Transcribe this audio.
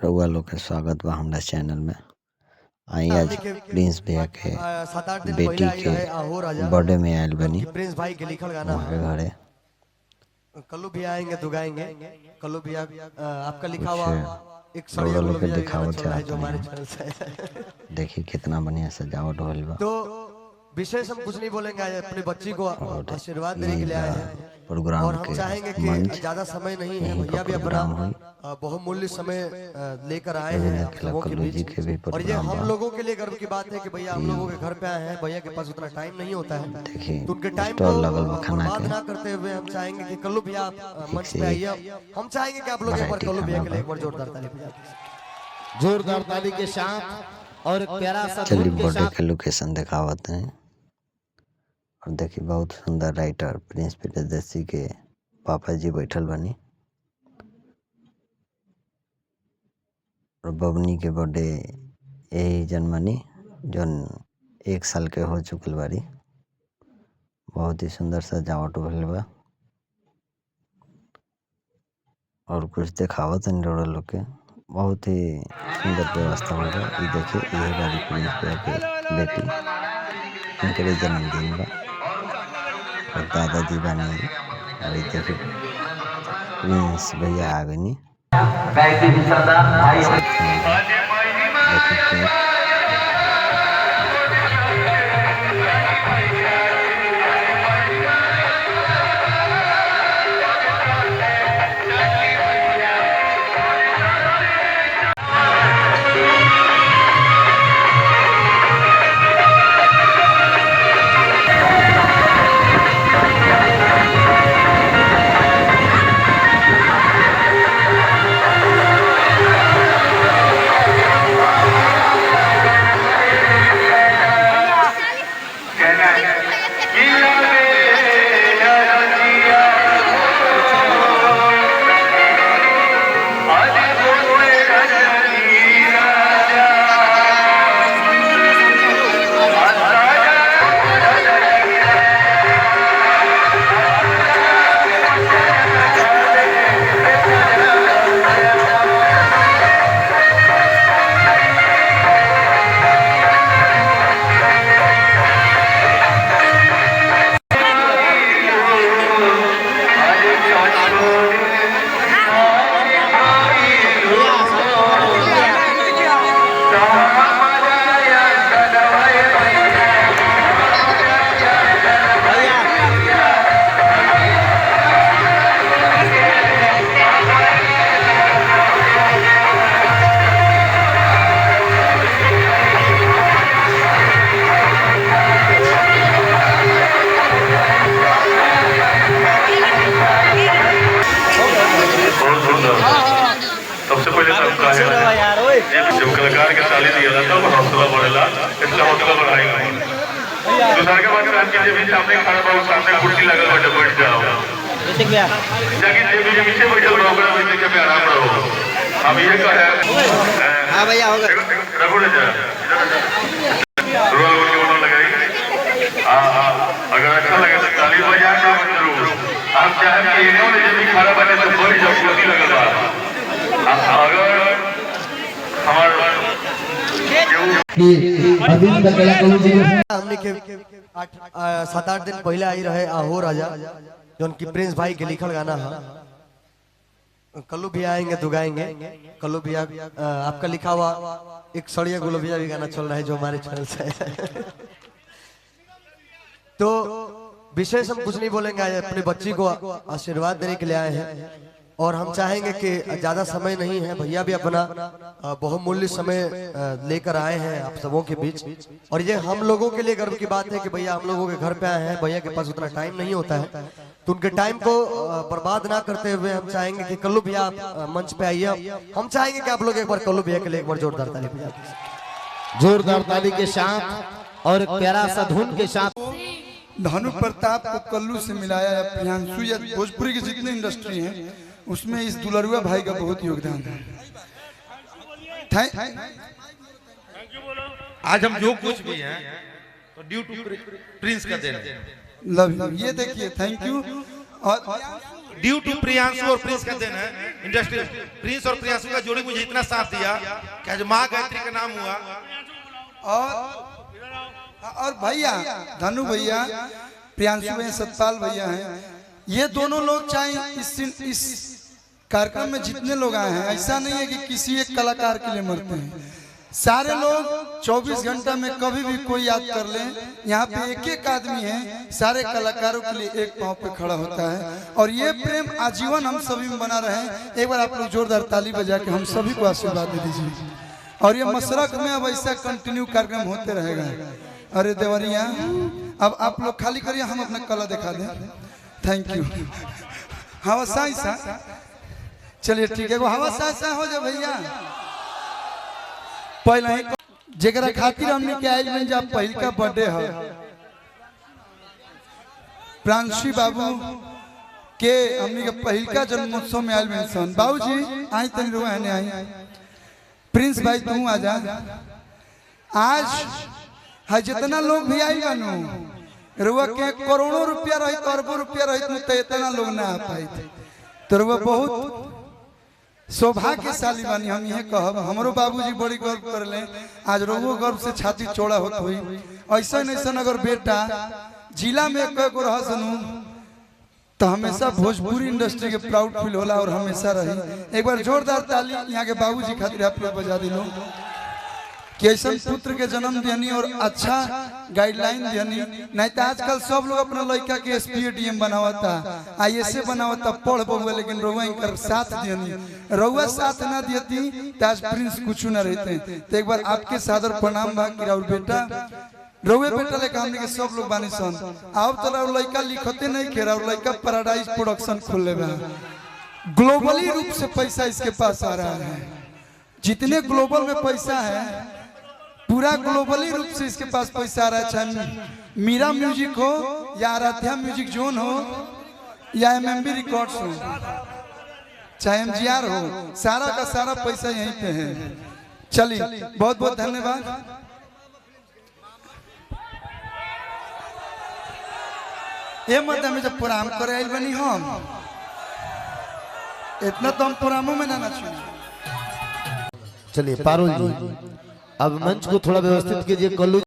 रउआ लोग के स्वागत बा हमरा चैनल में। आई आज प्रिंस भैया के बेटी के बर्थडे में आयल बनी। प्रिंस भाई के लिखल गाना वहाँ के घरे कल्लू भी आएंगे तो गाएंगे। कल्लू भी आपका लिखा हुआ एक रउआ लोग के दिखावत है जो हमारे है। चैनल से देखी कितना बढ़िया सजावट होल बा। तो विशेष हम कुछ नहीं बोलेंगे, आज अपनी बच्ची को आशीर्वाद देने के लिए आए हैं प्रोग्राम और हम के चाहेंगे कि मंच ज्यादा समय नहीं है, यहीं भैया पर भी अपना प्रोग्राम हुई। बहुमूल्य समय लेकर आए हैं आप लोगों के कल्लू जी बीच। के भी और ये प्रोग्राम हम बा। लोगों के लिए गर्व की बात है कि भैया हम लोगों के घर पे आए हैं, भैया के पास उतना टाइम नहीं होता है, देखी तो उनके टाइम को स्टॉल लगल बा खाना बर्बाद के। ना करते हुए हम चाहेंगे कि कल्लू भैया आप मंच पे आइए। हम चाहेंगे कि आप लोग एक बार वैरायटी कल्लू भैया के लिए खाना एक बार जोरदार ताली बजाएं। जोरदार ताली के साथ और एक प्यारा सा चलिए धुन के बर्थडे साथ के लोकेशन दिखावत हैं। और देखिए बहुत सुंदर राइटर प्रिंस प्रियदर्शी के पापा जी बैठल बनी और बबनी के बर्थडे यही जनमनी जौन 1 साल के हो चुकल बारी। बहुत ही सुंदर सजावट भइल बा और कुछ दिखावत नहीं रउआ लोग के। बहुत ही सुंदर व्यवस्था हो बा। ये देखिए यही बारी प्रिंस भैया के बेटी उनके जन्मदिन बा और दादाजी बनी। और ये देखिए प्रिंस भैया आ गई। देखिए सबसे पहले सबका है जब कलाकार के ताली दिया जाता है हौसला बढ़ेला, इसलिए हौसला बढ़ाएगा। दूसरा के बाद रात के भी सामने खड़ा बाबू सामने कुर्सी लगल बैठे बैठ जाओ जाके देवी के पीछे बैठे रहो बैठे के पे आराम रहो। अब ये कहे हाँ भैया हो गए रघु ने जा रोल बोल के बोलने लगाई। अगर अच्छा लगे तो ताली बजा के जरूर। आप चाहे कि इन्होंने जब खड़ा बने तो बड़ी जब कुर्सी लगल बा अगर हमारा हमने के 7-8 दिन पहले आई रहे आहो राजा जो उनकी प्रिंस भाई के लिखल गाना है। कल्लू भी आएंगे तो गाएंगे। कल्लू भी आपका लिखा हुआ एक सड़िया गुलबिया भी गाना चल रहा है जो हमारे चैनल से है। तो विशेष हम कुछ नहीं बोलेंगे, आज अपनी बच्ची को आशीर्वाद देने के लिए आए हैं और हम चाहेंगे कि ज्यादा समय नहीं है, भैया भी अपना बहुमूल्य समय लेकर आए हैं आप सबों के बीच। और ये हम लोगों के लिए गर्व की बात है कि भैया हम लोगों के घर पे आए हैं, भैया के पास उतना टाइम नहीं होता है, तो उनके टाइम को बर्बाद ना करते हुए हम चाहेंगे कि कल्लू भैया आप मंच पे आइए। हम चाहेंगे कि आप लोग एक बार कल्लू भैया के लिए एक बार जोरदार ताली बजाएं। जोरदार ताली के साथ और एक प्यारा सा धुन के साथ भानु प्रताप को कल्लू से मिलाया है। प्रियांशु या भोजपुरी की जितनी इंडस्ट्री है उसमें इस दुलरुआ भाई का बहुत योगदान है। आज हम जो कुछ भी हैं तो ड्यू टू प्रिंस का देना। Love you. ये देखिए थैंक यू। और ड्यू टू प्रियांशु और प्रिंस का देन है इंडस्ट्री। प्रिंस और प्रियांशु का जोड़ी मुझे इतना साथ दिया कि आज माँ गायत्री का नाम हुआ। और भैया धनु भैया, प्रियांशु भैया, सतपाल भैया हैं, ये दोनों लोग चाहे इस कार्यक्रम में जितने लोग आए हैं, ऐसा नहीं है कि किसी एक कलाकार के लिए मरते हैं। सारे लोग 24 घंटा में कभी भी कोई याद कर ले, यहाँ पे एक एक आदमी है, सारे कलाकारों के लिए एक पांव पे खड़ा होता है। और ये प्रेम आजीवन हम सभी में बना रहे। एक बार आप लोग जोरदार ताली बजा के हम सभी को आशीर्वाद दे दीजिए। और ये मशरक में अब ऐसा कंटिन्यू कार्यक्रम होते रहेगा। अरे देवरिया, अब आप लोग खाली करिए, हम अपना कला दिखा दें। Thank you. हवा साई सा, चलिए ठीक है, हवा साई सा हो जाए भैया। पहले ही जेकरा खातिर हमने के आइल में जब पहल का बर्थडे है, प्रांशी बाबू के हमने के पहल का जन्मोत्सव में आइल में सन। बाबूजी आई तनी रुआ ने आई। प्रिंस भाई तू आ जा। आज है जितना लोग भी आई बनू, रुआ के करोड़ों रुपया रही, अरबों रुपया रही, तो इतना लोग ना आ पाई थे। तो रुआ बहुत सौभाग्यशाली बानी। हम यह कहब, हमारो बाबूजी बड़ी गर्व कर ले। आज रोगो गर्व से छाती चौड़ा होत हुई। ऐसा ऐसा अगर बेटा जिला में एक रह सुनू तो हमेशा भोजपुरी इंडस्ट्री के प्राउड फील होला और हमेशा रही। एक बार जोरदार ताली यहाँ के बाबूजी खातिर आप लोग बजा दिलो कि ऐसा पुत्र के जन्म दियनी और अच्छा गाइडलाइन दियनी। नहीं तो आजकल सब लोग अपना लड़का के SPDM बनावता, IAS बनावता, पढ़ बहुआ, लेकिन रउआ इनकर साथ दियनी। रउआ साथ ना दियती तो आज प्रिंस कुछ ना रहते। तो एक बार आपके सादर प्रणाम बा कि राउर बेटा, रउए बेटा लेकर हमने के सब लोग बानी सन। अब तो राउर लड़का लिखते नहीं खे, राउर लड़का पैराडाइज प्रोडक्शन खोल ले। ग्लोबली रूप से पैसा इसके पास आ रहा है। जितने ग्लोबल में पैसा है, पूरा ग्लोबली रूप से इसके पास पैसा आ रहा है। चाहे मीरा म्यूजिक हो या आराध्या म्यूजिक जोन हो या MMB रिकॉर्ड्स हो, चाहे MGR हो, सारा का सारा पैसा यहीं पे है। चलिए, बहुत बहुत धन्यवाद। ये मत में जब प्रोग्राम करे आइल बनी हम, इतना तो हम प्रोग्रामों में ना नाचू। चलिए पारुल जी, अब मंच को थोड़ा व्यवस्थित कीजिए। कल्लू